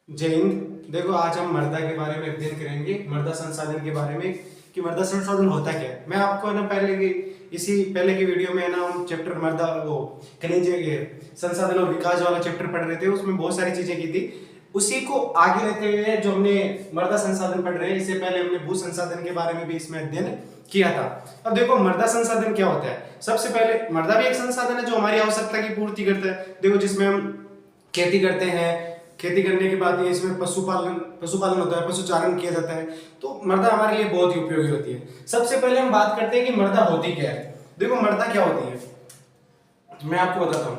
जय हिंद। देखो, आज हम मृदा के बारे में अध्ययन करेंगे, मृदा संसाधन के बारे में कि मृदा संसाधन होता क्या है। मैं आपको ना पहले की वीडियो में ना हम चैप्टर मृदा वो खनिज ये संसाधन और विकास वाला चैप्टर पढ़ रहे थे, उसमें बहुत सारी चीजें की थी। उसी को आगे लेते हुए जो हमने मृदा संसाधन पढ़ रहे हैं, इससे पहले हमने भू संसाधन के बारे में भी इसमें अध्ययन किया था। अब देखो, मृदा संसाधन क्या होता है। सबसे पहले मृदा भी एक संसाधन है जो हमारी आवश्यकता की पूर्ति करता है। देखो, जिसमें हम खेती करते हैं, खेती करने के बाद ये इसमें पशुपालन होता है, पशुचारण किया जाता है। तो मृदा हमारे लिए बहुत ही उपयोगी होती है। सबसे पहले हम बात करते हैं कि मृदा होती क्या है। देखो, मृदा क्या होती है, मैं आपको बताता हूं।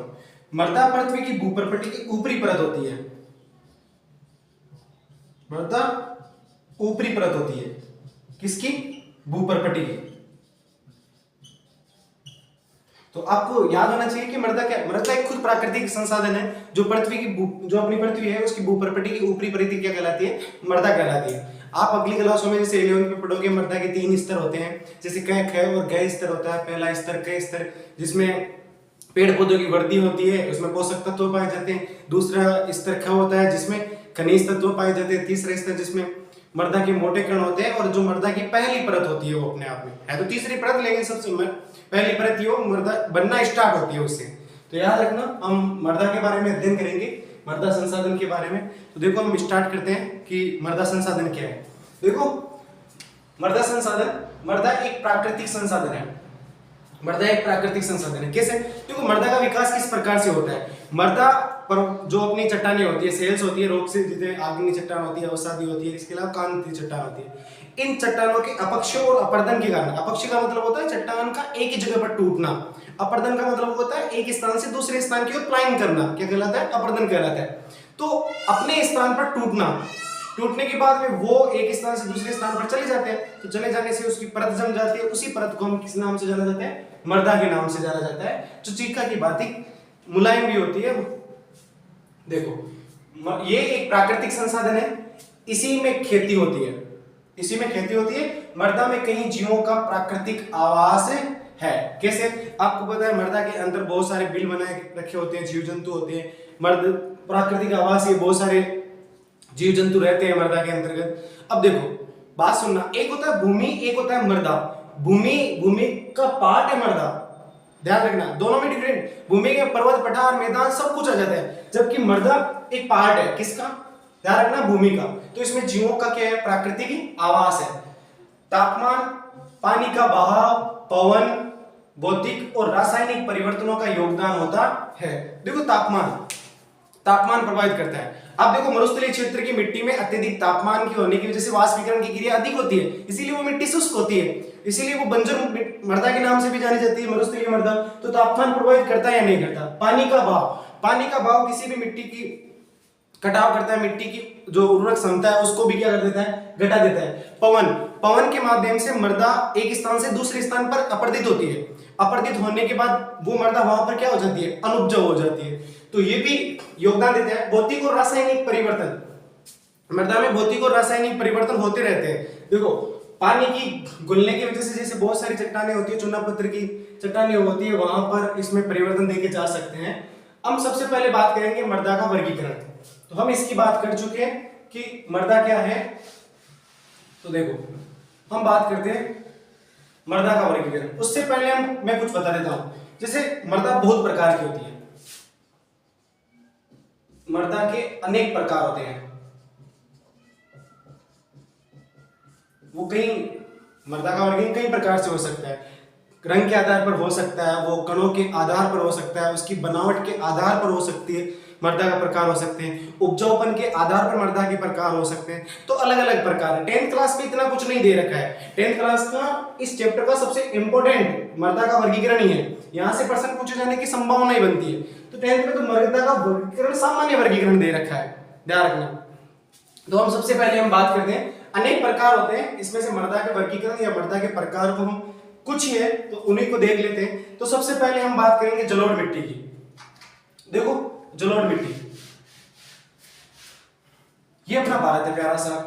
मृदा पृथ्वी की भूप्रपट्टी की ऊपरी परत होती है। मृदा ऊपरी परत होती है किसकी? भूप्रपट्टी की। तो आपको याद होना चाहिए कि मृदा क्या है। मृदा एक खुद प्राकृतिक संसाधन है जो जो अपनी पृथ्वी है उसकी भूप्रपट्टी की ऊपरी परत क्या कहलाती है? मृदा कहलाती है। आप अगली क्लासों में जैसे 11वीं में पढ़ोगे, मृदा के 3 स्तर होते हैं। जैसे क, ख और ग स्तर होता है। पहला स्तर क स्तर, जिसमें पेड़ पौधों की वृद्धि होती है, उसमें पोषक तत्व पाए जाते हैं। दूसरा स्तर ख होता है जिसमें खनिज तत्व पाए जाते हैं। तीसरा स्तर जिसमें मृदा के मोटे कण होते हैं, और जो मृदा की पहली परत होती है वो अपने आप में है तो तीसरी परत, लेकिन सबसे पहली परत वो मृदा बनना स्टार्ट होती है उससे। तो याद रखना, हम मृदा के बारे में अध्ययन करेंगे, मृदा संसाधन के बारे में। तो देखो, हम स्टार्ट करते हैं कि मृदा संसाधन क्या है। देखो, मृदा एक प्राकृतिक संसाधन है। मृदा एक प्राकृतिक संसाधन है। कैसे? देखो, मृदा का विकास किस प्रकार से होता है। मृदा पर जो अपनी चट्टानें होती है, सेल्स होती है, रोग से जितने आग्नेय चट्टान होती है, अवसादी होती है, इसके अलावा कांति चट्टान होती है। इन चट्टानों के अपक्षय और अपर्दन के कारण, अपक्षय का मतलब होता है चट्टान का एक ही जगह पर टूटना, अपर्दन का मतलब होता है एक स्थान से दूसरे स्थान की ओर प्लाइन करना। क्या कहलाता है? अपर्दन कहलाता है। तो अपने स्थान पर टूटना, टूटने के बाद में वो एक स्थान से दूसरे स्थान पर चले जाते हैं। तो चले जाने से उसकी परत जम जाती है। उसी परत को हम किस नाम से जाना जाता है? मृदा के नाम से जाना जाता है, जो चीका की भांति मुलायम भी होती है। देखो, ये एक प्राकृतिक संसाधन है, इसी में खेती होती है, इसी में खेती होती है। मृदा में कई जीवों का प्राकृतिक आवास है। कैसे? आपको पता है, मृदा के अंदर बहुत सारे बिल बनाए रखे होते हैं, जीव जंतु होते हैं। मृदा प्राकृतिक आवास, ये बहुत सारे जीव जंतु रहते हैं मृदा के अंतर्गत। अब देखो, बात सुनना, एक होता है भूमि, एक होता है मृदा। भूमि का पार्ट है मृदा, ध्यान रखना, दोनों में डिफरेंट। भूमि के पर्वत, पठार, मैदान सब कुछ आ जाता है, जबकि मृदा एक पार्ट है किसका? ध्यान रखना, भूमि का। तो इसमें जीवों का क्या है? प्राकृतिक आवास है। तापमान, पानी का बहाव, पवन, भौतिक और रासायनिक परिवर्तनों का योगदान होता है। देखो, तापमान प्रभावित करता है। अब देखो, मरुस्थलीय क्षेत्र की मिट्टी में अत्यधिक तापमान की होने की वजह से वाष्पीकरण की क्रिया अधिक होती है, इसीलिए वो मिट्टी शुष्क होती है, इसीलिए वो बंजर मृदा के नाम से भी जानी जाती है, मरुस्थलीय मृदा। तो तापमान प्रभावित करता है या नहीं करता? पानी का भाव किसी भी मिट्टी की कटाव करता है, मिट्टी की जो उर्वरक क्षमता है उसको भी क्या कर देता है? घटा देता है। पवन के माध्यम से मृदा एक स्थान से दूसरे स्थान पर अपरदित होती है। अपरदित होने के बाद वो मृदा वहां पर क्या हो जाती है? अनुपजाऊ हो जाती है। तो ये भी योगदान देता है। भौतिक और रासायनिक परिवर्तन, मृदा में भौतिक और रासायनिक परिवर्तन होते रहते हैं। देखो, पानी की घुलने की वजह से जैसे बहुत सारी चट्टानें होती है, चूना पत्थर की चट्टानें होती है, वहां पर इसमें परिवर्तन देखे जा सकते हैं। हम सबसे पहले बात करेंगे मृदा का वर्गीकरण। तो हम इसकी बात कर चुके हैं कि मृदा क्या है। तो देखो, हम बात करते हैं मृदा का वर्गीकरण। उससे पहले मैं कुछ बता देता हूं। जैसे मृदा बहुत प्रकार की होती है, मृदा के अनेक प्रकार होते हैं। वो कई मृदा का वर्गीकरण कई प्रकार से हो सकता है। रंग के आधार पर हो सकता है, वो कणों के आधार पर हो सकता है, उसकी बनावट के आधार पर हो सकती है, मृदा का प्रकार हो सकते हैं, उपजाऊपन के आधार पर मृदा के प्रकार हो सकते हैं। तो अलग अलग प्रकार है। 10th क्लास में इतना कुछ नहीं दे रखा है। 10th क्लास का इस चैप्टर का सबसे इंपॉर्टेंट मृदा का वर्गीकरण ही है। यहां से प्रश्न पूछे जाने की संभावना ही बनती है। तो 10th में तो मृदा का वर्गीकरण, सामान्य वर्गीकरण दे रखा है, ध्यान रखना। तो हम सबसे पहले हम बात करते हैं, अनेक प्रकार होते हैं, इसमें से मृदा के वर्गीकरण या मृदा के प्रकार को हम कुछ ही है तो उन्हीं को देख लेते हैं। तो सबसे पहले हम बात करेंगे जलोढ़ मिट्टी की। देखो, जलोढ़ मिट्टी, ये अपना भारत है प्यारा सा।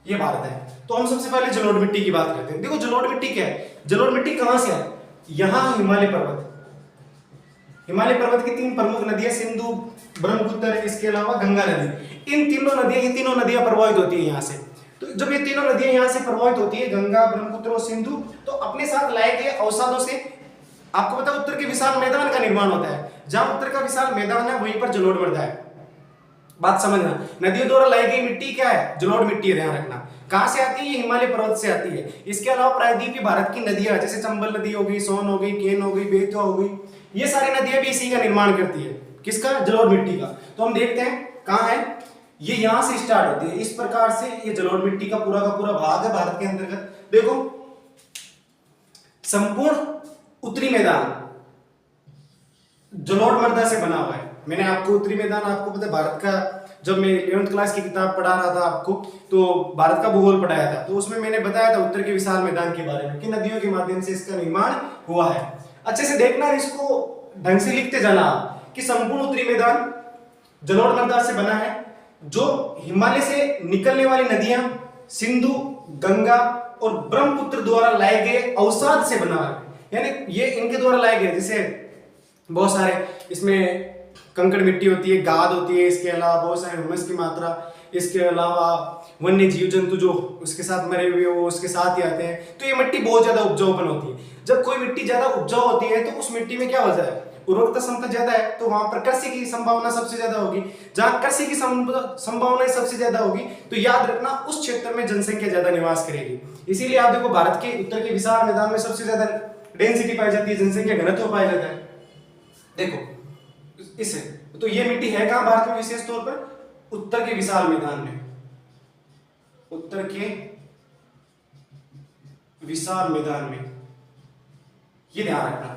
ये भारत है। तो हम सबसे पहले जलोढ़ मिट्टी की बात करते हैं। देखो जलोढ़ मिट्टी क्या है, जलोढ़ मिट्टी कहां से है, यहां हिमालय पर्वत, हिमालय पर्वत की 3 प्रमुख नदियां सिंधु, ब्रह्मपुत्र, इसके अलावा गंगा नदी, इन तीनों नदियां प्रभावित होती है यहाँ से। तो जब ये तीनों नदियां यहाँ से प्रभावित होती है, गंगा, ब्रह्मपुत्र और सिंधु, तो अपने साथ लाए गए अवसादों से, आपको पता है उत्तर के विशाल मैदान का निर्माण होता है। जहां उत्तर का विशाल मैदान है वहीं पर जलोढ़ मृदा है। बात समझना, नदियों द्वारा लाई गई मिट्टी क्या है, जलोढ़ मिट्टी है, ध्यान रखना। कहां से आती है, ये हिमालय पर्वत से आती है। इसके अलावा प्रायद्वीपीय भारत की नदियां जैसे चंबल नदी हो गई, सोन हो गई, केन हो गई, बेतवा हो गई, ये सारी नदियां भी इसी का निर्माण करती है। किसका, जलोढ़ मिट्टी का। तो हम देखते हैं कहां है, ये यहां से स्टार्ट होती है। इस प्रकार से ये जलोढ़ मिट्टी का पूरा भाग है भारत के अंतर्गत। देखो संपूर्ण उत्तरी मैदान जलोढ़ मृदा से बना हुआ है। मैंने आपको उत्तरी मैदान, आपको पता है भारत का, जब मैं 11th क्लास की किताब पढ़ा रहा था आपको, तो भारत का भूगोल पढ़ाया था, तो उसमें मैंने बताया था उत्तर के विशाल मैदान के बारे में कि नदियों के माध्यम से इसका निर्माण हुआ है। अच्छे से देखना, इसको ढंग से लिखते जाना कि संपूर्ण उत्तरी मैदान जलोढ़ मृदा से बना है। जो हिमालय से निकलने वाली नदियां सिंधु, गंगा और ब्रह्मपुत्र द्वारा लाए गए अवसाद से बना है, यानी ये इनके द्वारा लाए गए। जैसे बहुत सारे इसमें कंकड़ मिट्टी होती है, गाद होती है, इसके अलावा बहुत सारे ह्यूमस की मात्रा, इसके अलावा वन्य जीव जंतु जो उसके साथ मरे हुए वो उसके साथ ही आते हैं। तो ये मिट्टी बहुत ज्यादा उपजाऊपन होती है। जब कोई मिट्टी ज्यादा उपजाऊ होती है तो उस मिट्टी में क्या हो जाए, उर्वरकता क्षमता ज्यादा है, तो वहां पर कृषि की संभावना सबसे ज्यादा होगी। जहां कृषि की संभावना सबसे ज्यादा होगी तो याद रखना उस क्षेत्र में जनसंख्या ज्यादा निवास करेगी। इसीलिए आप देखो भारत के उत्तर के विशाल मैदान में सबसे ज्यादा डेंसिटी पाई जाती है, जनसंख्या घनत्व पाया जाता है। देखो इसे, तो ये मिट्टी है कहां भारत में, विशेष तौर पर उत्तर के विशाल मैदान में, उत्तर के विशाल मैदान में, ये ध्यान रखना।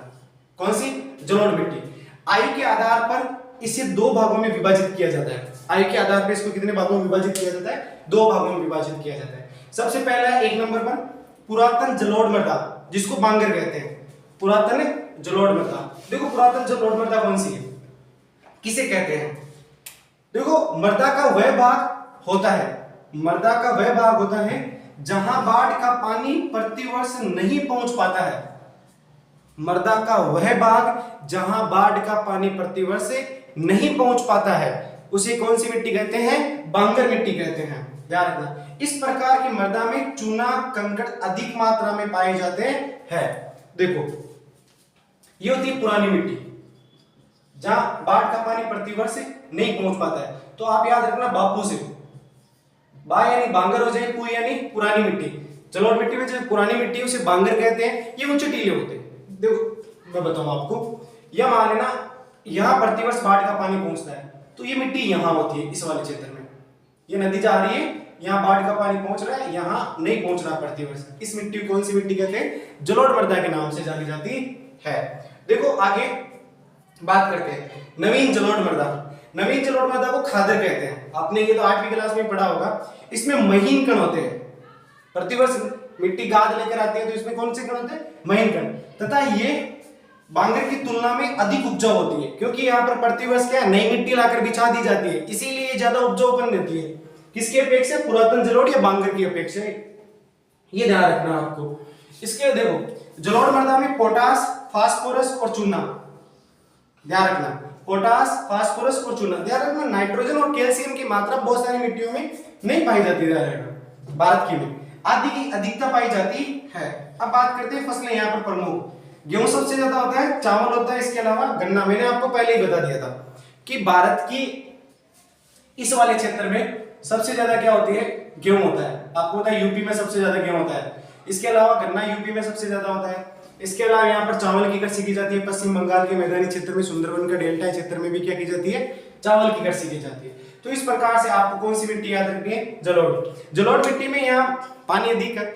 कौन सी, जलोढ़ मिट्टी। आयु के आधार पर इसे 2 भागों में विभाजित किया जाता है। आयु के आधार पर इसको कितने भागों में विभाजित किया जाता है, 2 भागों में विभाजित किया जाता है। सबसे पहला 1 नंबर पर पुरातन जलोढ़ मृदा, जिसको बांगर कहते हैं, पुरातन जलोढ़ मृदा। देखो पुरातन जलोढ़ मृदा कौन सी है, किसे कहते हैं। देखो मृदा का वह भाग होता है, मृदा का वह भाग होता है जहां बाढ़ का पानी प्रतिवर्ष नहीं पहुंच पाता है। मृदा का वह भाग जहां बाढ़ का पानी प्रतिवर्ष नहीं पहुंच पाता है, उसे कौन सी मिट्टी कहते हैं, बांगर मिट्टी कहते हैं। ध्यान रखना, इस प्रकार की मृदा में चूना कंकड़ अधिक मात्रा में पाए जाते हैं। देखो ये होती है पुरानी मिट्टी, जहां बाढ़ का पानी प्रतिवर्ष नहीं पहुंच पाता है। तो आप याद रखना बापू से, बा यानी बांगर हो जाए, पू यानी पुरानी मिट्टी। जलोढ़ मिट्टी में जो पुरानी मिट्टी है उसे बांगर कहते हैं। ये ऊंचे टीले होते हैं। देखो मैं बताऊं आपको, यह मान लेना यहां प्रतिवर्ष बाढ़ का पानी पहुंचता है, तो ये मिट्टी यहां होती है, इस वाले क्षेत्र में। ये नदी जा रही है, यहां बाढ़ का पानी पहुंच रहा है, यहां नहीं पहुंच रहा प्रतिवर्ष। इस मिट्टी को कौन सी मिट्टी कहते हैं, जलोढ़ मृदा के नाम से जानी जाती है। देखो आगे बात करते हैं नवीन जलोढ़ मृदा। नवीन जलोढ़ मृदा को खादर कहते हैं। आपने ये तो 8वीं क्लास में पढ़ा होगा। इसमें महीन कण होते हैं, प्रतिवर्ष मिट्टी गाद लेकर आती है, तो इसमें कौन से कण होते हैं, महीन कण। तथा ये बांगर की तुलना में अधिक उपजाऊ होती है, क्योंकि यहाँ पर प्रतिवर्ष क्या नई मिट्टी लाकर बिछा दी जाती है, इसीलिए ज्यादा उपजाऊपन देती है। किसकी अपेक्षा, पुरातन जलोढ़ या बांगर की अपेक्षा, ये ध्यान रखना आपको। इसके देखो जलोढ़ मृदा में पोटास, फास्फोरस और चूना, ध्यान रखना, पोटास, फास्फोरस और चूना। ध्यान रखना नाइट्रोजन और कैल्शियम की मात्रा बहुत सारी मिट्टियों में नहीं पाई जाती है, भारत की में आदि की अधिकता पाई जाती है। अब बात करते हैं फसलें यहाँ पर प्रमुख। गेहूं सबसे ज्यादा होता है, चावल होता है, इसके अलावा गन्ना। मैंने आपको पहले ही बता दिया था कि भारत की इस वाले क्षेत्र में सबसे ज्यादा क्या होती है, गेहूं होता है। आपको पता है यूपी में सबसे ज्यादा गेहूं होता है, इसके अलावा गन्ना यूपी में सबसे ज्यादा होता है। इसके अलावा यहाँ पर चावल की कृषि की जाती है। पश्चिम बंगाल के मैदानी क्षेत्र में, सुंदरबन का डेल्टा क्षेत्र में भी क्या की जाती है, चावल की कृषि की जाती है। तो इस प्रकार से आपको कौन सी मिट्टी याद रखनी है, जलोढ़। जलोढ़ मिट्टी में यहाँ पानी अधिक है,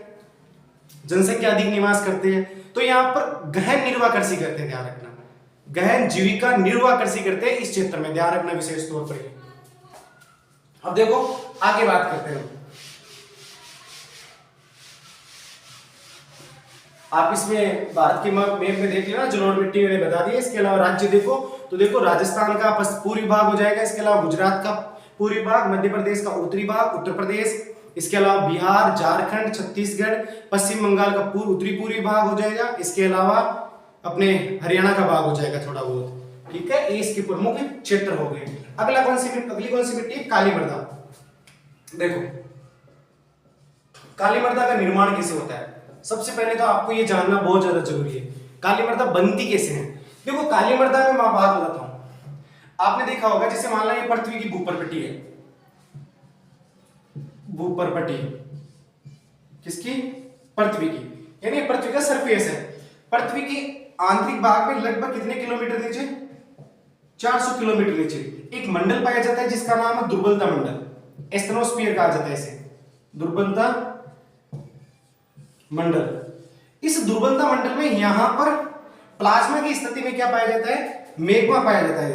जनसंख्या अधिक निवास करते हैं, तो यहाँ पर गहन निर्वाह कृषि करते हैं। ध्यान रखना, गहन जीविका निर्वाह कृषि करते हैं इस क्षेत्र में, ध्यान रखना विशेष तौर पर। अब देखो आगे बात करते हैं। आप इसमें भारत के मैप में देख लेना, जलोढ़ मिट्टी मैंने बता दी है। इसके अलावा राज्य देखो, तो देखो राजस्थान का पूर्वी भाग हो जाएगा, इसके अलावा गुजरात का पूर्वी भाग, मध्य प्रदेश का उत्तरी भाग, उत्तर प्रदेश, इसके अलावा बिहार, झारखंड, छत्तीसगढ़, पश्चिम बंगाल का उत्तरी पूर्वी भाग हो जाएगा। इसके अलावा अपने हरियाणा का भाग हो जाएगा थोड़ा बहुत, ठीक है। ये इसके प्रमुख क्षेत्र हो गए। अगली कौन सी मिट्टी है? काली मृदा। देखो काली मृदा का निर्माण कैसे होता है, सबसे पहले तो आपको ये जानना बहुत ज्यादा जरूरी है, काली मृदा बनती कैसे है। देखो काली मृदा में मैं बात बताता हूं, आपने देखा होगा जैसे मान लो ये पृथ्वी की भूपरपट्टी है, भूपरपट्टी किसकी? पृथ्वी की, यानी पृथ्वी का सरफेस है। पृथ्वी की आंतरिक भाग में लगभग कितने किलोमीटर नीचे? 400 किलोमीटर नीचे एक मंडल पाया जाता है जिसका नाम है दुर्बलता मंडल, एस्थेनोस्फीयर कहा जाता है इसे, दुर्बलता मंडल। इस दुर्बलता मंडल में यहां पर प्लाज्मा की स्थिति में क्या पाया जाता है? मैग्मा पाया जाता है।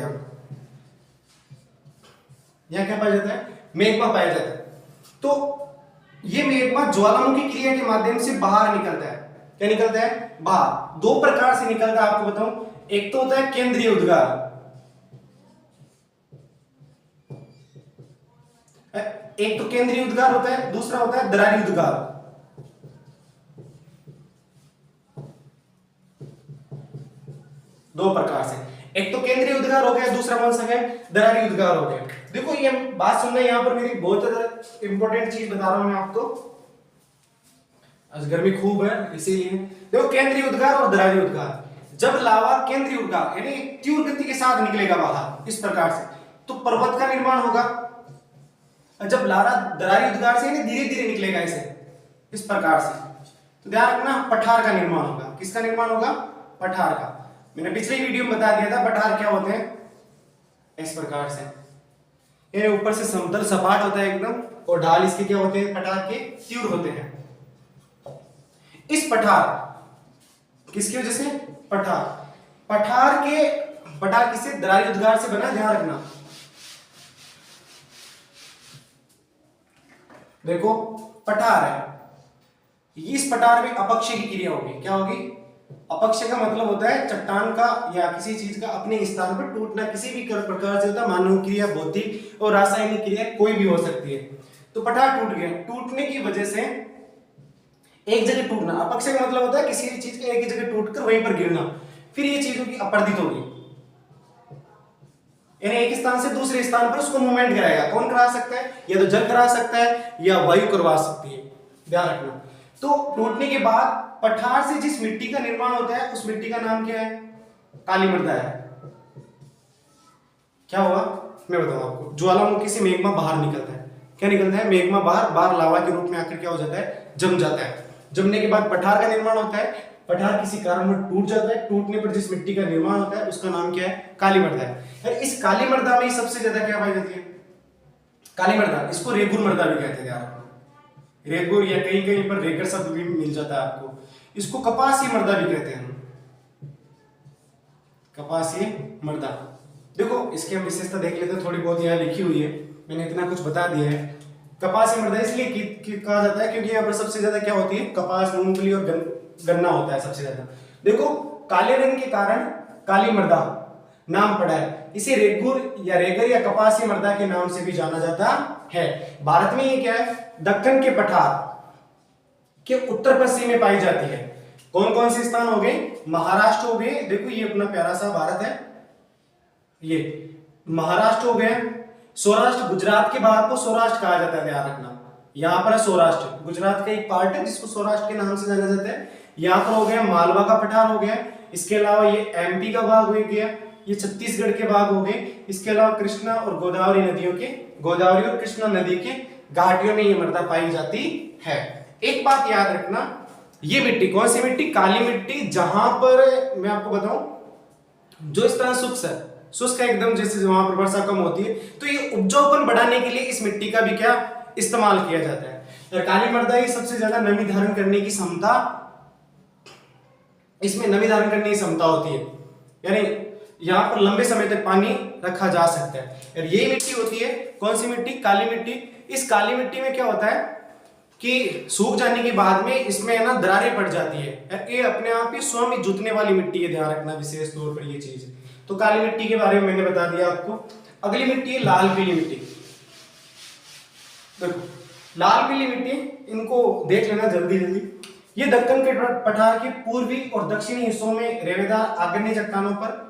यहां क्या पाया जाता है? मैग्मा पाया जाता है। तो ये मैग्मा ज्वालामुखी क्रिया के माध्यम से बाहर निकलता है। क्या निकलता है? बाहर। दो प्रकार से निकलता है, आपको बताऊं। एक तो होता है केंद्रीय उद्गार, एक तो केंद्रीय उद्गार होता है, दूसरा होता है दरारी उद्गार। दो प्रकार से, एक तो केंद्रीय उद्गार हो गया, दूसरा कौन सा है? दरारी उद्गार हो गया। देखो ये बात सुनना, यहां पर मेरी बहुत ज्यादा इंपॉर्टेंट चीज बता रहा हूं मैं आपको, आज गर्मी खूब है इसीलिए। देखो केंद्रीय उद्गार और दरारी उद्गार, जब लावा केंद्रीय उद्गार यानी तीव्र गति के साथ निकलेगा बाहर इस प्रकार से, तो पर्वत का निर्माण होगा। जब लावा दरारी उद्गार से धीरे धीरे निकलेगा इसे इस प्रकार से, तो ध्यान रखना पठार का निर्माण होगा। किसका निर्माण होगा? पठार का। मैंने पिछले वीडियो में बता दिया था पठार क्या होते हैं, इस प्रकार से, ये ऊपर से समतल सपाट होता है एकदम, और ढाल इसके क्या होते हैं? पठार के तीव्र होते हैं। इस पठार किसकी वजह से? पठार किससे? दरारी उद्गार से बना, ध्यान रखना। देखो पठार है, इस पठार में अपक्षय की क्रिया होगी। क्या होगी? अपक्षय का मतलब होता है चट्टान का या किसी चीज का अपने स्थान पर टूटना, किसी भी प्रकार से होता है, मानव क्रिया, भौतिक और रासायनिक क्रिया कोई भी हो सकती है। तो पठार टूट गया, टूटने की वजह से एक जगह टूटना, अपक्षय का मतलब होता है किसी भी चीज का एक ही जगह टूटकर वहीं पर गिरना, फिर ये चीज होगी अपर्दित होगी, यानी एक स्थान से दूसरे स्थान पर उसको मूवमेंट कराएगा। कौन करा सकता है? या तो जल करा सकता है या वायु करवा सकती है, ध्यान रखना। तो टूटने के बाद पठार से जिस मिट्टी का निर्माण होता है उस मिट्टी का नाम क्या है? काली मृदा है। क्या हुआ मैं बताऊं आपको, ज्वालामुखी से मैग्मा बाहर निकलता है। क्या निकलता है? मैग्मा बाहर लावा के रूप में आकर क्या हो जाता है? जम जाता है। जमने के बाद पठार का निर्माण होता है। पठार किसी कारण में टूट जाता है, टूटने पर जिस मिट्टी का निर्माण होता है उसका नाम क्या है? काली मृदा है। इस काली मृदा में सबसे ज्यादा क्या पाई जाती है? काली मृदा। इसको रेगुर मृदा भी कहते हैं, यार रेगुर, या कहीं कहीं पर रेगर शब्द भी मिल जाता है आपको। इसको कपासी मृदा भी कहते हैं, कपासी मृदा। देखो इसकी हम विशेषता देख लेते हैं, थोड़ी बहुत यहाँ लिखी हुई है, मैंने इतना कुछ बता दिया है। कपासी मृदा इसलिए कहा जाता है क्योंकि यहाँ पर सबसे ज्यादा क्या होती है? कपास, मूंगफली और गन्ना होता है सबसे ज्यादा। देखो काले रंग के कारण काली मृदा नाम पड़ा है। इसे रेगुर या रेगर या कपासी मृदा के नाम से भी जाना जाता है। भारत में ये क्या है? दक्कन के पठार के उत्तर पश्चिम में पाई जाती है। कौन कौन से स्थान हो गए? महाराष्ट्र हो गए, देखो ये अपना प्यारा सा भारत है, ये महाराष्ट्र हो गया, सौराष्ट्र, गुजरात के भाग को सौराष्ट्र कहा जाता है, ध्यान रखना। यहाँ पर है सौराष्ट्र, गुजरात का एक पार्ट है जिसको सौराष्ट्र के नाम से जाना जाता है। यहाँ पर हो गया मालवा का पठार हो गया, इसके अलावा ये एमपी का भाग हो गया, ये छत्तीसगढ़ के भाग हो गए। इसके अलावा कृष्णा और गोदावरी नदियों के, गोदावरी और कृष्णा नदी के घाटियों में ये मृदा पाई जाती है। एक बात याद रखना, ये मिट्टी कौन सी मिट्टी? काली मिट्टी। जहां पर मैं आपको बताऊं जो स्थान शुष्क है एकदम, जैसे वहां पर वर्षा कम होती है, तो ये उपजाऊपन बढ़ाने के लिए इस मिट्टी का भी क्या इस्तेमाल किया जाता है। और काली मृदा ये सबसे ज्यादा नमी धारण करने की क्षमता, इसमें नमी धारण करने की क्षमता होती है, यानी यहाँ पर लंबे समय तक पानी रखा जा सकता है। और ये मिट्टी होती है कौन सी मिट्टी? काली मिट्टी। इस काली मिट्टी में क्या होता है कि सूख जाने के बाद में इसमें ना दरारें पड़ जाती है, ये अपने आप ही स्वयं ही जुतने वाली मिट्टी है, ध्यान रखना विशेष तौर पर ये चीज। तो काली मिट्टी के बारे में मैंने बता दिया आपको। अगली मिट्टी है लाल पीली मिट्टी। देखो लाल पीली मिट्टी, इनको देख लेना जल्दी जल्दी। ये दक्कन के पठार के पूर्वी और दक्षिणी हिस्सों में रेवेदार आग्नेय चट्टानों पर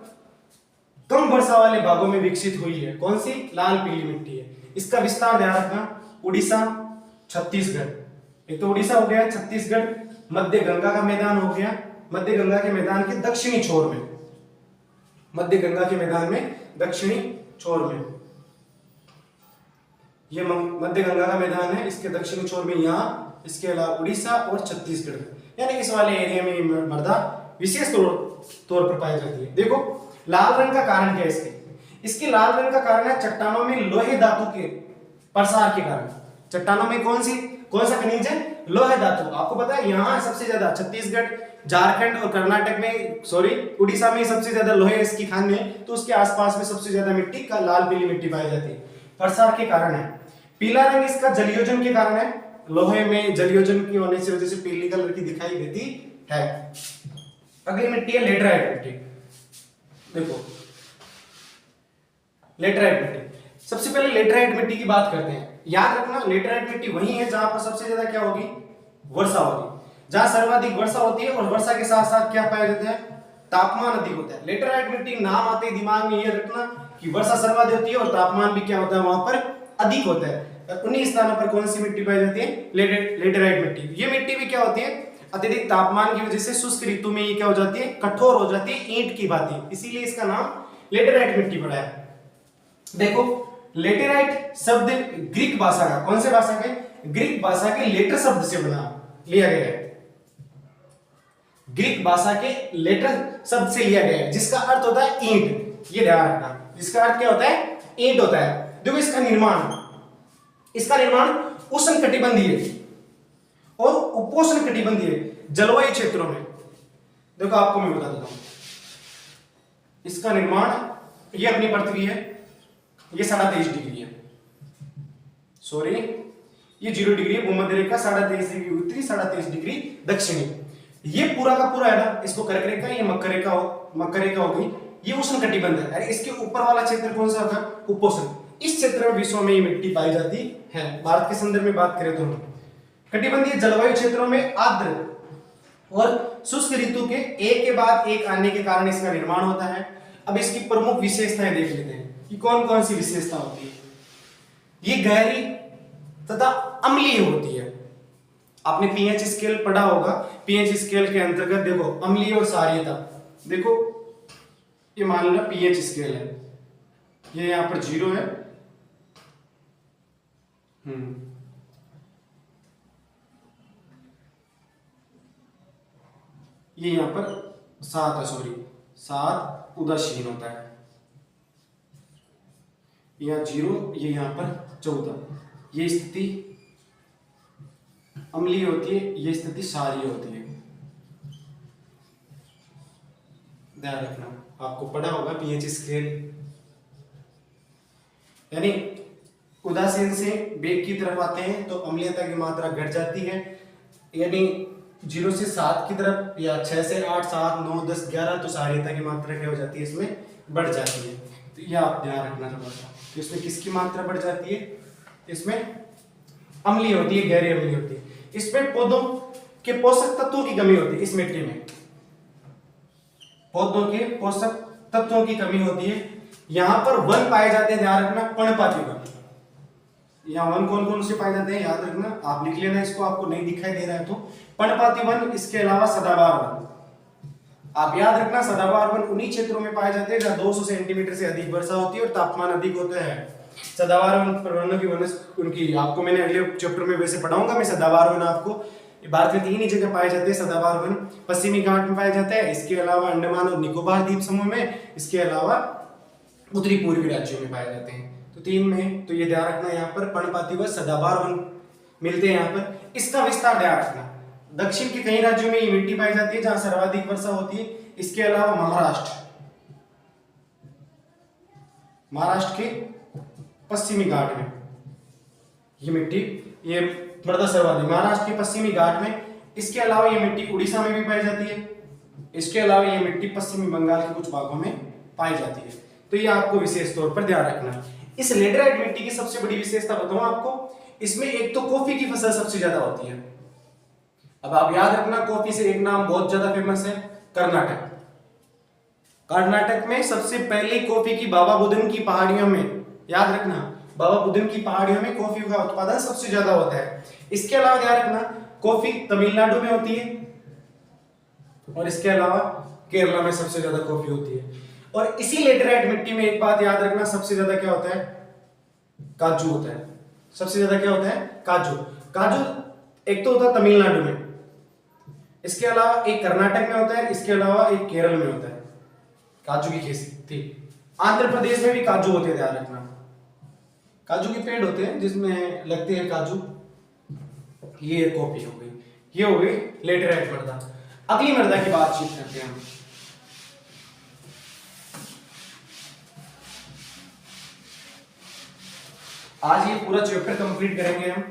कम वर्षा वाले भागों में विकसित हुई है। कौन सी? लाल पीली मिट्टी है। इसका विस्तार ध्यान रखना, उड़ीसा, छत्तीसगढ़, एक तो उड़ीसा हो गया, छत्तीसगढ़, मध्य गंगा का मैदान हो गया, मध्य गंगा के मैदान के दक्षिणी छोर में, मध्य गंगा के मैदान में दक्षिणी छोर में, ये मध्य गंगा का मैदान है, इसके दक्षिणी छोर में यहाँ, इसके अलावा उड़ीसा और छत्तीसगढ़, यानी इस वाले एरिया में मृदा विशेष तौर पर पाई जाती है। देखो लाल रंग का कारण क्या है इसके? इसके लाल रंग का कारण है चट्टानों में लोहे धातु के प्रसार के कारण। चट्टानों में कौन सा खनिज है? लोहे धातु। आपको पता है यहाँ सबसे ज्यादा छत्तीसगढ़, झारखंड और कर्नाटक में, उड़ीसा में सबसे ज्यादा लोहे इसकी खान है, तो उसके आसपास में सबसे ज्यादा मिट्टी का लाल पीली मिट्टी पाई जाती है, प्रसार के कारण है। पीला रंग इसका जलयोजन के कारण है, लोहे में जलयोजन की होने से वजह से पीली कलर की दिखाई देती है। अगली मिट्टी है लेटराइट मिट्टी। देखो लेटराइट मिट्टी, सबसे पहले लेटराइट मिट्टी की बात करते हैं। याद रखना लेटराइट मिट्टी वही है जहां पर सबसे ज्यादा क्या होगी? वर्षा होगी। जहां सर्वाधिक वर्षा होती है और वर्षा के साथ साथ क्या पाया जाता है? तापमान अधिक होता है। लेटराइट मिट्टी नाम आते ही दिमाग में ये रखना कि वर्षा सर्वाधिक होती है और तापमान भी क्या होता है वहां पर? अधिक होता है। उन्हीं स्थानों पर कौन सी मिट्टी पाई जाती है? लेटराइट मिट्टी। ये मिट्टी भी क्या होती है? अत्यधिक तापमान की वजह से शुष्क ऋतु में ये क्या हो जाती है? कठोर हो जाती है, ईंट की भांति, इसीलिए इसका नाम लेटराइट मिट्टी पड़ा है। देखो लेटेराइट शब्द ग्रीक भाषा का, कौन से भाषा के? ग्रीक भाषा के लेटर शब्द से बना लिया गया है। ग्रीक भाषा के लेटर शब्द से लिया गया है, जिसका अर्थ होता है ईंट। ये ध्यान रखना, जिसका अर्थ क्या होता है? ईंट होता है। देखो इसका निर्माण उष्णकटिबंधीय और उपोष्णकटिबंधीय जलवायु क्षेत्रों में। देखो आपको मैं बता देता हूं, इसका निर्माण, ये अपनी पृथ्वी है, ये 23.5 डिग्री है, ये 0 डिग्री है भूमध्य रेखा, 23.5 डिग्री उत्तरी, 23.5 डिग्री दक्षिणी। ये पूरा का पूरा है ना, इसको कर्क रेखा, ये मकर रेखा हो गई, ये उष्णकटिबंध है। अरे इसके ऊपर वाला क्षेत्र कौन सा होगा? उपोष्ण। इस क्षेत्र में विश्व में ये मिट्टी पाई जाती है। भारत के संदर्भ में बात करें तो कटिबंधीय जलवायु क्षेत्रों में आर्द्र और शुष्क ऋतु के एक के बाद एक आने के कारण इसका निर्माण होता है। अब इसकी प्रमुख विशेषताएं देख लेते हैं कि कौन कौन सी विशेषता होती है। ये गहरी तथा अम्लीय होती है। आपने पीएच स्केल पढ़ा होगा, पीएच स्केल के अंतर्गत देखो अम्लीय और क्षारीयता। देखो ये मान लो पीएच स्केल है, ये यहां पर 0 है, ये यहां पर 7 है, 7 उदासीन होता है, यहाँ 0, ये यहाँ पर 14। ये स्थिति अम्लीय होती है, ये स्थिति क्षारीय होती है। ध्यान रखना, आपको पढ़ा होगा पीएच स्केल। यानी उदासीन से बेग की तरफ आते हैं तो अम्लीयता की मात्रा घट जाती है, यानी 0 से 7 की तरफ, या 6 से 8, 7, 9, 10, 11 तो क्षारीयता की मात्रा क्या हो जाती है? इसमें बढ़ जाती है। तो यह आप ध्यान रखना थोड़ा सा। तो इसमें किसकी मात्रा बढ़ जाती है? इसमें अम्लीय होती है, गहरी अम्लीय होती है। इसमें पौधों के पोषक तत्वों की कमी होती है। इस मिट्टी में पौधों के पोषक तत्वों की कमी होती है। यहां पर वन पाए जाते हैं, ध्यान रखना, पर्णपाती वन। यहाँ वन कौन कौन से पाए जाते हैं याद रखना, आप लिख लेना इसको, आपको नहीं दिखाई दे रहा है तो। पर्णपाती वन, इसके अलावा सदाबहार वन। आप याद रखना सदाबहार वन उन्हीं क्षेत्रों में पाए जाते हैं जहां 200 सेंटीमीटर से अधिक वर्षा होती है और तापमान अधिक होता है। सदाबहार वन वनों की उनकी आपको मैंने अगले चैप्टर में वैसे पढ़ाऊंगा मैं। सदाबहार वन आपको भारत में 3 ही जगह पाए जाते हैं। सदाबहार वन पश्चिमी घाट में पाया जाता है, इसके अलावा अंडमान और निकोबार द्वीप समूह में, इसके अलावा उत्तरी पूर्वी राज्यों में पाए जाते हैं। तो 3 में, तो ये ध्यान रखना, यहाँ पर पर्णपाती वन, सदाबहार वन मिलते हैं यहाँ पर। इसका विस्तार ध्यान रखना, दक्षिण के कई राज्यों में ये मिट्टी पाई जाती है जहां सर्वाधिक वर्षा होती है। इसके अलावा महाराष्ट्र के पश्चिमी घाट में ये मिट्टी, ये मृदा सर्वाधिक महाराष्ट्र के पश्चिमी घाट में। इसके अलावा ये मिट्टी उड़ीसा में भी पाई जाती है। इसके अलावा ये मिट्टी पश्चिमी बंगाल के कुछ भागों में पाई जाती है। तो ये आपको विशेष तौर पर ध्यान रखना। इस लेटराइट मिट्टी की सबसे बड़ी विशेषता बताऊं आपको, इसमें एक तो कॉफी की फसल सबसे ज्यादा होती है। अब आप याद रखना, कॉफी से एक नाम बहुत ज्यादा फेमस है, कर्नाटक। कर्नाटक में सबसे पहले कॉफी की बाबा बुदन की पहाड़ियों में, याद रखना, बाबा बुदन की पहाड़ियों में कॉफी का उत्पादन सबसे ज्यादा होता है। इसके अलावा याद रखना, कॉफी तमिलनाडु में होती है, और इसके अलावा केरला में सबसे ज्यादा कॉफी होती है। और इसी लेटेराइट मिट्टी में एक बात याद रखना, सबसे ज्यादा क्या होता है, काजू होता है। सबसे ज्यादा क्या होता है, काजू। काजू एक तो होता है तमिलनाडु में, इसके अलावा एक कर्नाटक में होता है, इसके अलावा एक केरल में होता है काजू की खेती। आंध्र प्रदेश में भी काजू होते हैं, ध्यान रखना, काजू के पेड़ होते हैं जिसमें लगते हैं काजू। ये कॉफी हो गई, ये हो गई लेटेराइट मृदा। अगली मृदा की बातचीत करते हैं हम। आज ये पूरा चैप्टर कंप्लीट करेंगे हम।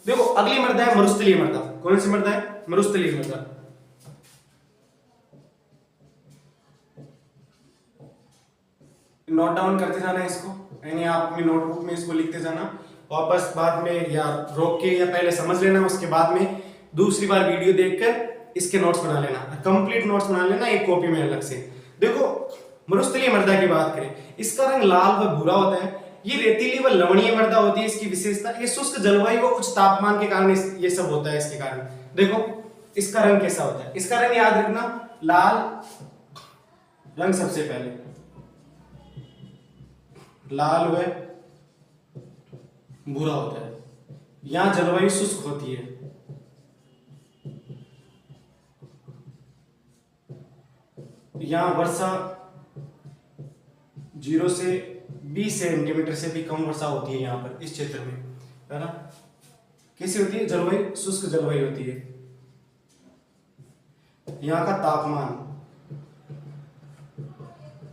देखो अगली मृदा है मरुस्थलीय मृदा। कौन सी मृदा है, मरुस्थलीय मृदा। नोट डाउन करते जाना इसको, यानी आप अपनी नोटबुक में इसको लिखते जाना, वापस बाद में या रोक के या पहले समझ लेना, उसके बाद में दूसरी बार वीडियो देखकर इसके नोट्स बना लेना, कंप्लीट नोट्स बना लेना एक कॉपी में अलग से। देखो मरुस्थलीय मृदा की बात करें, इसका रंग लाल व भूरा होता है। ये रेतीली व लवणीय मृदा होती है। इसकी विशेषता, ये शुष्क जलवायु व उच्च तापमान के कारण ये सब होता है। इसके कारण देखो इसका रंग कैसा होता है, इसका रंग याद रखना, लाल रंग सबसे पहले, लाल व भूरा होता है। यहां जलवायु शुष्क होती है। यहां वर्षा 0 से 20 सेंटीमीटर से भी कम वर्षा होती है यहाँ पर, इस क्षेत्र में, है ना। कैसी होती है, जलवायु शुष्क जलवायु होती है। यहाँ का तापमान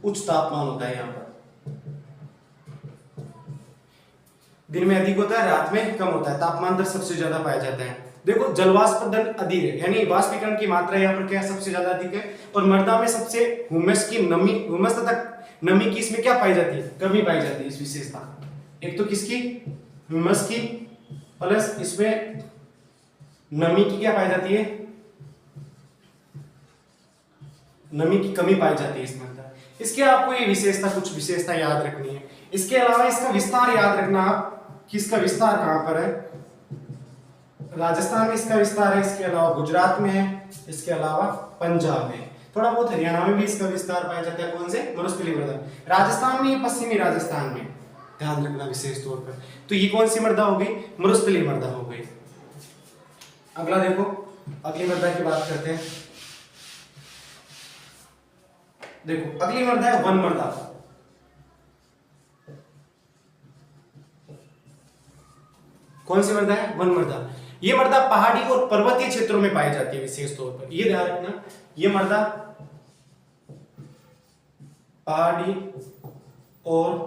उच्च तापमान होता है यहाँ पर, दिन में अधिक होता है, रात में कम होता है। तापमान दर सबसे ज्यादा पाया जाता है। देखो जलवाष्पदन अधिक है, यानी वाष्पीकरण की मात्रा यहाँ पर क्या सबसे ज्यादा अधिक है। और मृदा में सबसे ह्यूमस की नमी, ह्यूमस तथा नमी की इसमें क्या पाई जाती है, कमी पाई जाती है। इस विशेषता, एक तो किसकी, ह्यूमस की, प्लस इसमें नमी की क्या पाई जाती है, नमी की कमी पाई जाती है इसमें। इसके आपको ये विशेषता, कुछ विशेषता याद रखनी है। इसके अलावा इसका विस्तार याद रखना आप कि इसका विस्तार कहां पर है, राजस्थान में इसका विस्तार है, इसके अलावा गुजरात में है, इसके अलावा पंजाब में, थोड़ा बहुत हरियाणा में भी इसका विस्तार पाया जाता है। कौन से, मरुस्थलीय मृदा। राजस्थान में, पश्चिमी राजस्थान में, ध्यान रखना विशेष तौर पर। तो ये कौन सी मृदा हो गई, मरुस्थलीय मृदा हो गई। अगला देखो, अगली मृदा की बात करते हैं। देखो अगली मृदा है वन मृदा। कौन सी मृदा है, वन मृदा। ये मृदा पहाड़ी और पर्वतीय क्षेत्रों में पाई जाती है विशेष तौर पर, ये ध्यान रखना। ये मृदा पहाड़ी और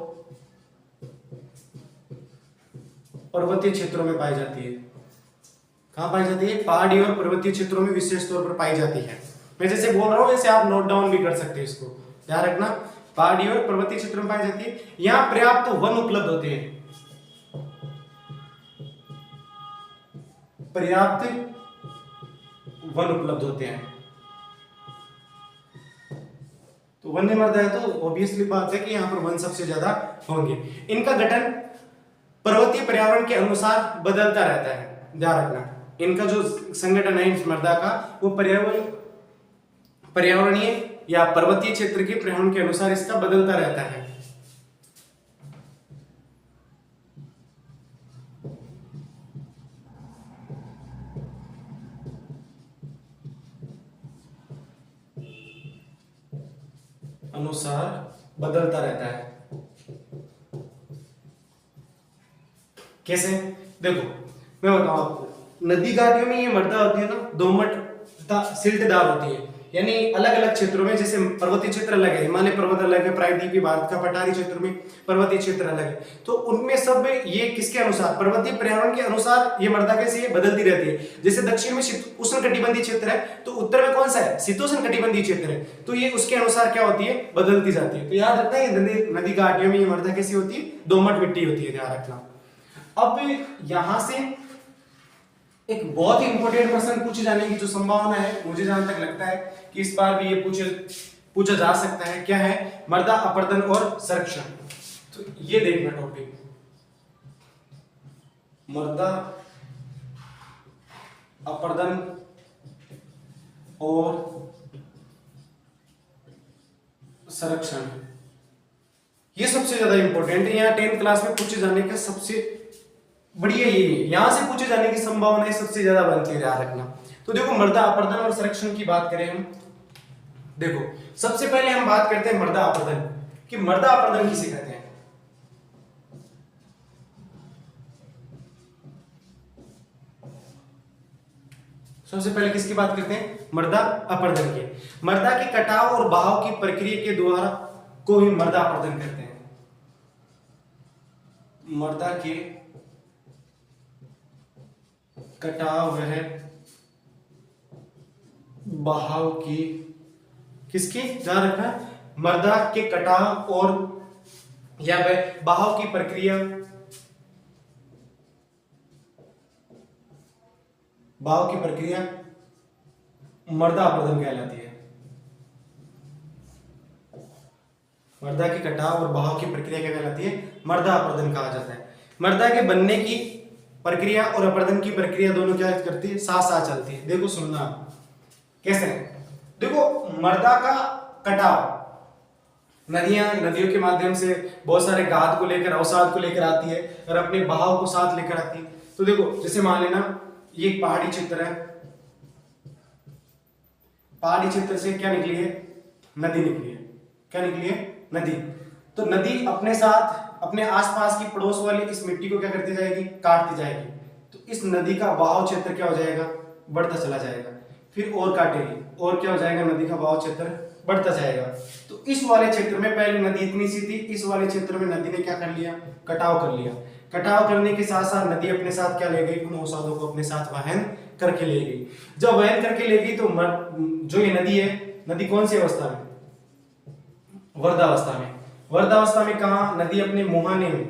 पर्वतीय क्षेत्रों में पाई जाती है। कहां पाई जाती है, पहाड़ी और पर्वतीय क्षेत्रों में विशेष तौर पर पाई जाती है। मैं जैसे बोल रहा हूं वैसे आप नोट डाउन भी कर सकते हैं, इसको ध्यान रखना। पहाड़ी और पर्वतीय क्षेत्रों में पाई जाती है। यहां पर्याप्त वन उपलब्ध होते हैं, पर्याप्त वन उपलब्ध होते हैं। तो वन्य मृदा है तो ऑब्वियसली बात है कि यहां पर वन सबसे ज्यादा होंगे। इनका गठन पर्वतीय पर्यावरण के अनुसार बदलता रहता है, ध्यान रखना। इनका जो संगठन है इस मृदा का, वो पर्यावरणीय या पर्वतीय क्षेत्र के पर्यावरण के अनुसार इसका बदलता रहता है। अनुसार बदलता रहता है। कैसे, देखो मैं बताऊं आपको। नदी घाटियों में ये मृदा होती है ना, दोमट तथा सिल्टदार होती है। यानी अलग अलग क्षेत्रों में, जैसे पर्वतीय क्षेत्र अलग है, हिमालय पर्वत अलग है, प्रायद्वीपीय भारत का पठारी क्षेत्र में पर्वतीय क्षेत्र अलग है। तो उनमें सब ये किसके अनुसार, पर्वतीय पर्यावरण के अनुसार ये मृदा कैसी है, बदलती रहती है। जैसे दक्षिण में उष्णकटिबंधीय क्षेत्र है, तो उत्तर में कौन सा है, शीतोष्ण कटिबंधीय क्षेत्र है। तो ये उसके अनुसार क्या होती है, बदलती जाती है। तो याद रखना है नदी घाटियों में ये मृदा कैसी होती है, दोमट मिट्टी होती है, ध्यान रखना। अब यहां से एक बहुत ही इंपॉर्टेंट प्रश्न पूछे जाने की जो संभावना है, मुझे जहां तक लगता है कि इस बार भी ये पूछा जा सकता है, क्या है, मृदा अपरदन और संरक्षण। तो ये देखना टॉपिक, मृदा अपरदन और संरक्षण, ये सबसे ज्यादा इंपॉर्टेंट है। यहाँ 10th क्लास में पूछे जाने का सबसे बढ़िया यही है, यहां से पूछे जाने की संभावना सबसे ज्यादा बनती है, ध्यान रखना। तो देखो मृदा अपरदन और संरक्षण की बात करें हम, देखो सबसे पहले हम बात करते हैं मृदा अपरदन कि मृदा अपरदन किसे कहते हैं। सबसे पहले किसकी बात करते हैं, मृदा अपरदन की। मृदा के कटाव और बहाव की प्रक्रिया के द्वारा को ही मृदा अपरदन कहते हैं। मृदा के कटाव वह बहाव की, किसकी, ध्यान रखना, मृदा के कटाव और या वह बहाव की प्रक्रिया, बहाव की प्रक्रिया मृदा अपरदन कहलाती है। मृदा के कटाव और बहाव की प्रक्रिया क्या कहलाती है, मृदा अपरदन कहा जाता है। मृदा के बनने की प्रक्रिया और अपरदन की प्रक्रिया दोनों क्या करती है, साथ साथ चलती है। देखो सुनना कैसे, देखो मृदा का कटाव, नदियों के माध्यम से बहुत सारे गाद को लेकर, अवसाद को लेकर आती है और अपने बहाव को साथ लेकर आती है। तो देखो जैसे मान लेना ये एक पहाड़ी क्षेत्र है, पहाड़ी क्षेत्र से क्या निकली है, नदी निकली है। क्या निकली है, नदी। तो नदी अपने साथ अपने आसपास की पड़ोस वाली इस मिट्टी को क्या करती जाएगी, काटती जाएगी। तो इस नदी का बहाव क्षेत्र क्या हो जाएगा, बढ़ता चला जाएगा। फिर और काटेगी और क्या हो जाएगा, नदी का बहाव क्षेत्र बढ़ता जाएगा। तो इस वाले क्षेत्र में पहले नदी इतनी सी थी, इस वाले क्षेत्र में नदी ने क्या कर लिया, कटाव कर लिया। कटाव करने के साथ साथ नदी अपने साथ क्या ले गई, उन अवसादों को अपने साथ वहन करके ले गई। जब वहन करके ले गई तो जो ये नदी है, नदी कौन सी अवस्था में, वर्धावस्था में। वर्धावस्था में कहा, नदी अपने मुहाने में,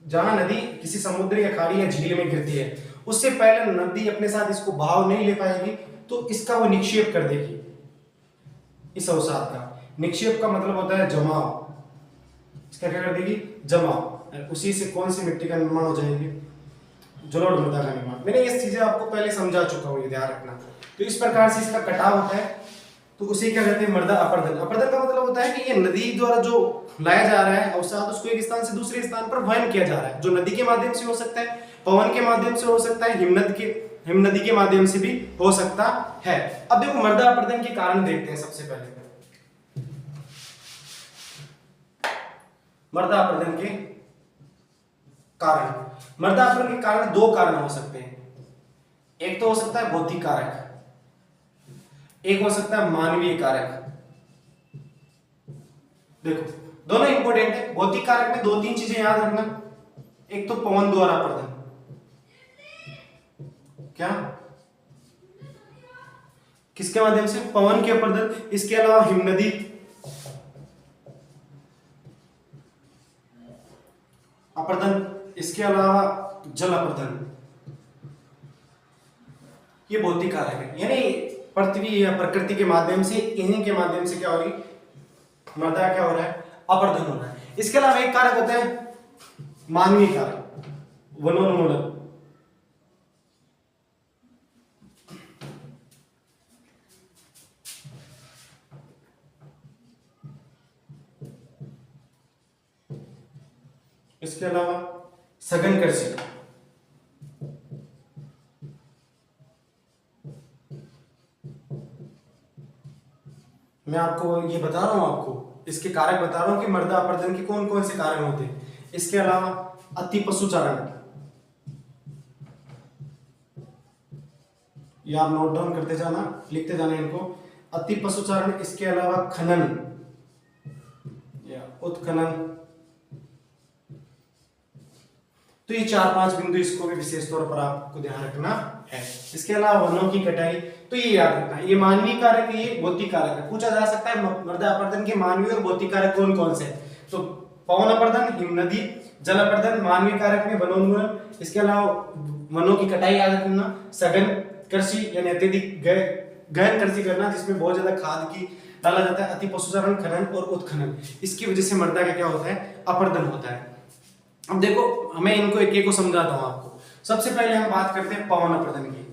जहां नदी किसी समुद्र या खाड़ी या झील में गिरती है, उससे पहले नदी अपने साथ इसको बहाव नहीं ले पाएगी, तो इसका वो निक्षेप कर देगी। इस अवसाद का निक्षेप का मतलब होता है जमाव, इसका क्या कर देगी, जमाव। उसी से कौन सी मिट्टी का निर्माण हो जाएगी, जलोढ़ मृदा का निर्माण। मैंने ये चीजें आपको पहले समझा चुका हूं, ये ध्यान रखना। तो इस प्रकार से इसका कटाव होता है, तो उसे क्या कहते हैं, मृदा अपरदन। अपरदन का मतलब होता है कि ये नदी द्वारा जो लाया जा रहा है अवसाद, उसको एक स्थान से दूसरे स्थान पर वहन किया जा रहा है, जो नदी के माध्यम से हो सकता है, पवन के माध्यम से हो सकता है, हिमनदी के माध्यम से भी हो सकता है। अब देखो मृदा अपरदन के कारण देखते हैं। सबसे पहले मृदा अपरदन के कारण, मृदा अपरदन के कारण दो कारण हो सकते हैं। एक तो हो सकता है भौतिक कारक, एक हो सकता है मानवीय कारक। देखो दोनों इंपॉर्टेंट है। भौतिक कारक में दो तीन चीजें याद रखना। एक तो पवन द्वारा अपरदन, क्या, किसके माध्यम से, पवन के अपरदन। इसके अलावा हिमनदी, अपरदन। इसके अलावा जल अपरदन, ये भौतिक कारक है। यानी पृथ्वी या प्रकृति के माध्यम से, इन्हीं के माध्यम से क्या हो रही, मृदा क्या हो रहा है, अपरदन हो रहा है। इसके अलावा एक कारक होता है मानवीय कारक, वनोन्मूलन। इसके अलावा सघन कृषि। मैं आपको ये बता रहा हूं, आपको इसके कारक बता रहा हूं कि मृदा अपरदन के कौन कौन से कारण होते हैं। इसके अलावा अति पशुचारण, ये आप नोट डाउन करते जाना, लिखते जाना इनको। अति पशुचारण, इसके अलावा खनन या उत्खनन। तो ये 4-5 बिंदु, इसको भी विशेष तौर पर आपको ध्यान रखना है। इसके अलावा वनों की कटाई, तो ये याद रखना, ये मानवीय कारक है, ये भौतिक कारक है। पूछा जा सकता है मृदा अपरदन के मानवीय और भौतिक कारक कौन कौन से हैं। तो पवन अपरदन, हिम नदी, जल अपरदन, मानवीय कारक में वनोन्मूलन, इसके अलावा वनों की कटाई याद रखना, सघन कृषि यानी अत्यधिक गहन कृषि करना जिसमें बहुत ज्यादा खाद की डाला जाता है, अति पशुचारण, खनन और उत्खनन, इसकी वजह से मृदा का क्या होता है, अपरदन होता है। अब देखो मैं इनको एक एक को समझाता हूं आपको। सबसे पहले हम बात करते हैं पवन अपरदन की,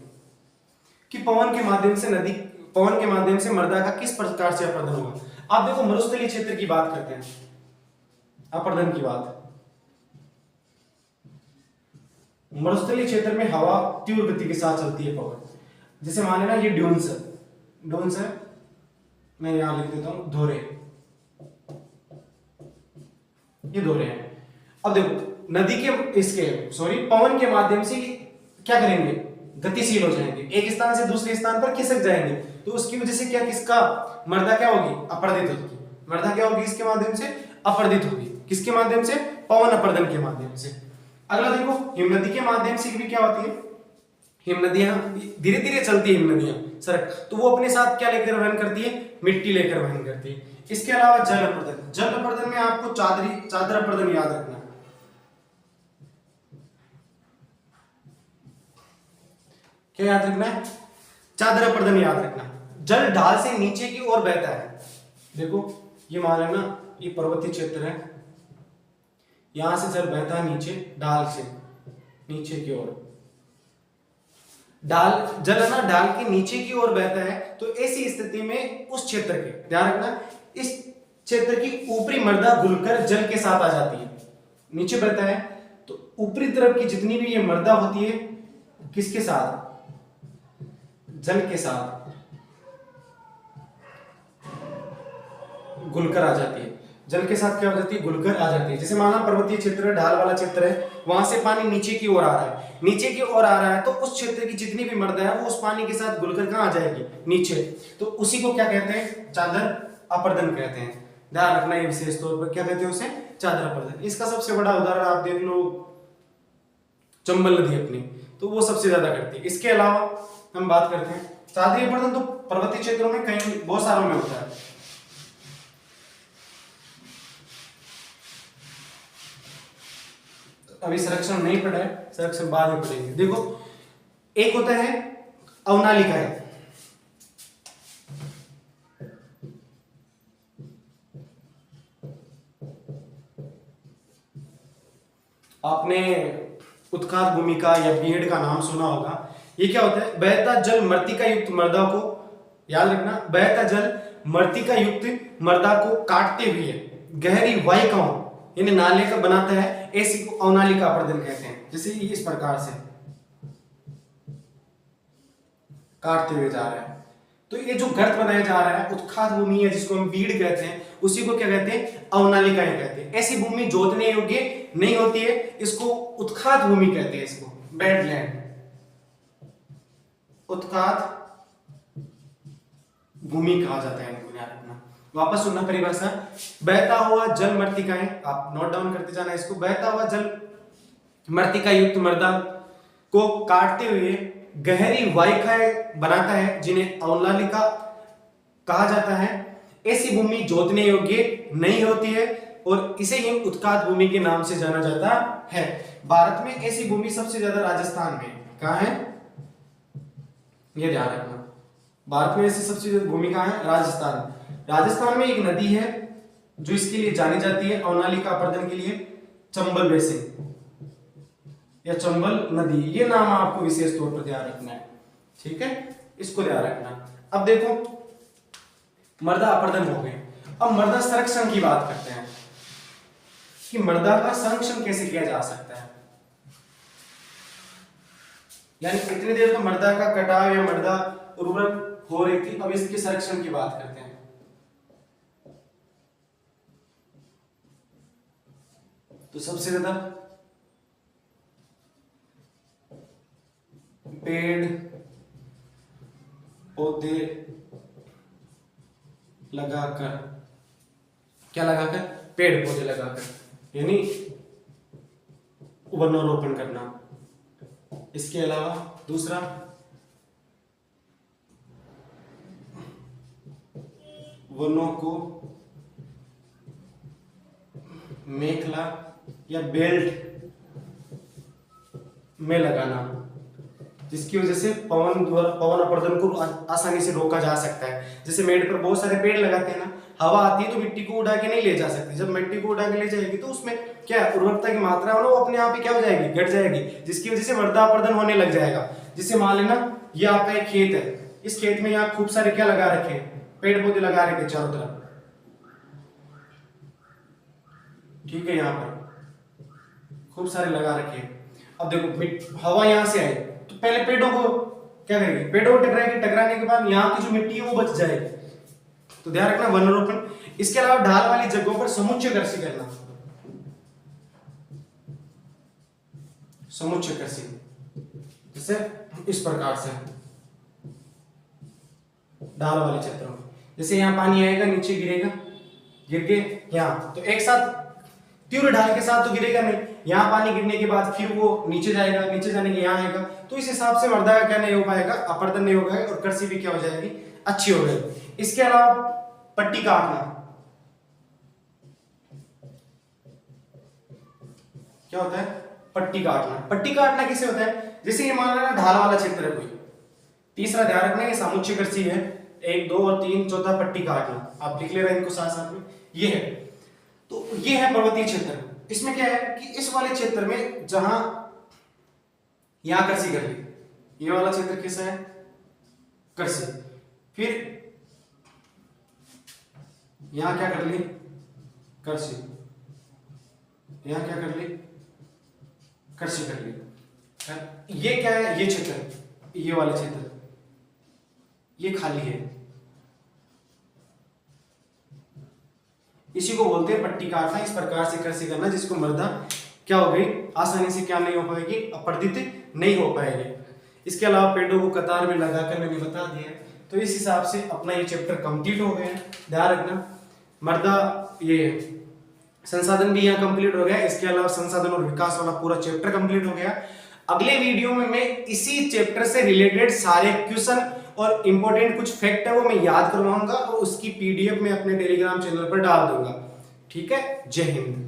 कि पवन के माध्यम से मृदा का किस प्रकार से अपरदन होगा। आप देखो मरुस्थलीय क्षेत्र की बात करते हैं, अपरदन की बात। मरुस्थलीय क्षेत्र में हवा तीव्र गति के साथ चलती है पवन, जैसे मान लेना ये ड्यून्स है, मैं यहां लिख देता हूं धोरे, ये धोरे हैं। अब देखो नदी के पवन के माध्यम से क्या करेंगे, गतिशील हो जाएंगे, एक स्थान से दूसरे स्थान पर खिसक जाएंगे, तो उसकी वजह से क्या किसका मृदा क्या होगी, अपरदित होगी। मृदा क्या होगी इसके माध्यम से, अपरदित होगी। किसके माध्यम से, पवन अपरदन के माध्यम से। अगला देखो हिमनदी के माध्यम से भी क्या होती है, हिम नदियां धीरे धीरे चलती है, हिम नदियां सड़क, तो वो अपने साथ क्या लेकर वहन करती है, मिट्टी लेकर वहन करती है। इसके अलावा जल अपरदन में आपको चादर अपरदन याद रखना। क्या याद रखना है, चादर अपरदन याद रखना। जल ढाल से नीचे की ओर बहता है। देखो ये मान लेना ये पर्वतीय क्षेत्र है, यहां से जल बहता है नीचे, ढाल से नीचे की ओर, जल है ना ढाल के नीचे की ओर बहता है। तो ऐसी स्थिति में उस क्षेत्र के, ध्यान रखना, इस क्षेत्र की ऊपरी मृदा घुलकर जल के साथ आ जाती है, नीचे बहता है तो ऊपरी तरफ की जितनी भी ये मृदा होती है किसके साथ, जल के साथ घुलकर आ जाती है, जल के साथ क्या हो जाती है, घुलकर आ जाती है। जैसे माना पर्वतीय क्षेत्र, ढाल वाला क्षेत्र है, वहां से पानी नीचे की ओर आ रहा है, नीचे की ओर आ रहा है, तो उस क्षेत्र की जितनी भी मृदा है वो उस पानी के साथ घुलकर कहां आ जाएगी, नीचे। तो उसी को क्या कहते हैं, चादर अपरदन कहते हैं। ध्यान रखना ये विशेष तौर पर क्या कहते हैं उसे, चादर अपरदन। इसका सबसे बड़ा उदाहरण आप देख लो चंबल नदी अपनी, तो वो सबसे ज्यादा करती है। इसके अलावा हम बात करते हैं चादरी अपरदन, तो पर्वतीय क्षेत्रों में कहीं बहुत सारों में होता है। अभी संरक्षण नहीं पढ़ा है, संरक्षण बाद में पढ़ेंगे। देखो एक होता है अवनालिकाएं, आपने उत्खात भूमिका या बीहड़ का नाम सुना होगा। ये क्या होता है, बहता जल मृतिका युक्त मृदा को, याद रखना, बहता जल मृतिका युक्त मृदा को काटते हुए गहरी वाहिकाओं यानी नाले का बनाता है, ऐसी को अवनालिका अपरदन कहते हैं। जैसे इस प्रकार से काटते हुए जा रहा है, तो ये जो गर्त बनाया जा रहा है, उत्खात भूमि है जिसको हम बीड़ कहते हैं, उसी को क्या कहते हैं, अवनालिकाएं कहते हैं। ऐसी भूमि जोतने योग्य नहीं होती है, इसको उत्खात भूमि कहते हैं, इसको बेडलैंड, उत्खात भूमि कहा जाता है इनको, याद रखना। वापस सुनना परिभाषा, बहता हुआ जल मृतिकाएं, आप नोट डाउन करते जाना इसको, बहता हुआ जल मृतिका युक्त मृदा को काटते हुए गहरी वाहिकाएं बनाता है, जिन्हें अवनालिका कहा जाता है। ऐसी भूमि जोतने योग्य नहीं होती है और इसे ही उत्खात भूमि के नाम से जाना जाता है। भारत में ऐसी भूमि सबसे ज्यादा राजस्थान में, कहां है, ये ध्यान रखना, भारत में ऐसी सबसे ज्यादा भूमि कहां है, राजस्थान। राजस्थान में एक नदी है जो इसके लिए जानी जाती है, अवनालिका अपरदन के लिए, चंबल बेसिन या चंबल नदी, ये नाम आपको विशेष तौर पर ध्यान रखना है, ठीक है, इसको ध्यान रखना। अब देखो मृदा अपरदन हो गए, अब मृदा संरक्षण की बात करते हैं कि मृदा का संरक्षण कैसे किया जा सकता है। यानी इतनी देर तो मृदा का कटाव या मृदा उर्वरक हो रही थी, अब इसके संरक्षण की बात करते हैं। तो सबसे ज्यादा पेड़ पौधे लगाकर, क्या लगाकर, पेड़ पौधे लगाकर, यानी वनोरोपण करना। इसके अलावा दूसरा वनों को मेखला या बेल्ट में लगाना, जिसकी वजह से पवन अपरदन को आसानी से रोका जा सकता है। जैसे मेड़ पर बहुत सारे पेड़ लगाते हैं ना, हवा आती है तो मिट्टी को उड़ा के नहीं ले जा सकती। जब मिट्टी को उड़ा के ले जाएगी तो उसमें क्या उर्वरकता की मात्रा है वो अपने आप ही क्या हो जाएगी, घट जाएगी, जिसकी वजह से मृदा अपरदन होने लग जाएगा। जिससे मान लेना ये आपका एक खेत है, इस खेत में यहाँ खूब सारे क्या लगा रखे हैं, पेड़ पौधे लगा रखे चारों तरफ, ठीक है, यहाँ पर खूब सारे लगा रखे हैं। अब देखो हवा यहाँ से आई तो पहले पेड़ों को क्या करेगी, पेड़ों को टकराएगी, टकराने के बाद यहाँ की जो मिट्टी है वो बच जाएगी। तो ध्यान रखना वनरोपण। इसके अलावा ढाल वाली जगहों पर समुच्चय कृषि करना, समुच्चय कृषि जैसे इस प्रकार से ढाल वाले क्षेत्रों में, जैसे यहाँ पानी आएगा नीचे गिरेगा, गिर के यहाँ तो एक साथ तीव्र ढाल के साथ तो गिरेगा नहीं, यहाँ पानी गिरने के बाद फिर वो नीचे जाएगा, नीचे जाने के यहाँ आएगा, तो इस हिसाब से मृदा का क्या नहीं हो पाएगा, अपरदन नहीं होगा और कृषि भी क्या हो जाएगी, अच्छी हो जाएगी। इसके अलावा पट्टी काटना, क्या होता है, पट्टी काटना। पट्टी काटना किसे होता है, जैसे ये मान लेना ढाल वाला क्षेत्र है कोई, तीसरा ध्यान रखना ये समुच्चय कृषि है, 1 2 और 3, चौथा पट्टी काटना, आप लिख ले रहे हैं इनको साथ साथ में, ये है। तो ये है पर्वतीय क्षेत्र। इसमें क्या है कि इस वाले क्षेत्र में जहां यहां कृषि कर ली, ये वाला क्षेत्र कैसा है, कृषि, फिर यहां क्या कर ली, कृषि, यहां क्या कर ली, कृषि कर ली। ये क्या है, ये क्षेत्र, ये वाले क्षेत्र, ये खाली है, इसी को बोलते हैं पट्टी काटना। इस प्रकार से कृषि करना जिसको मृदा क्या हो गई, आसानी से क्या नहीं हो पाएगी, अपरदित नहीं हो पाएगी। इसके अलावा पेड़ों को कतार में लगाकर मैंने बता दिया है। तो इस हिसाब से अपना ये चैप्टर कंप्लीट हो गया। ध्यान रखना मृदा ये संसाधन भी यहाँ कंप्लीट हो गया, इसके अलावा संसाधन और विकास वाला पूरा चैप्टर कंप्लीट हो गया। अगले वीडियो में मैं इसी चैप्टर से रिलेटेड सारे क्वेश्चन और इंपॉर्टेंट कुछ फैक्ट है वो मैं याद करवाऊंगा और उसकी पीडीएफ में अपने टेलीग्राम चैनल पर डाल दूंगा। ठीक है, जय हिंद।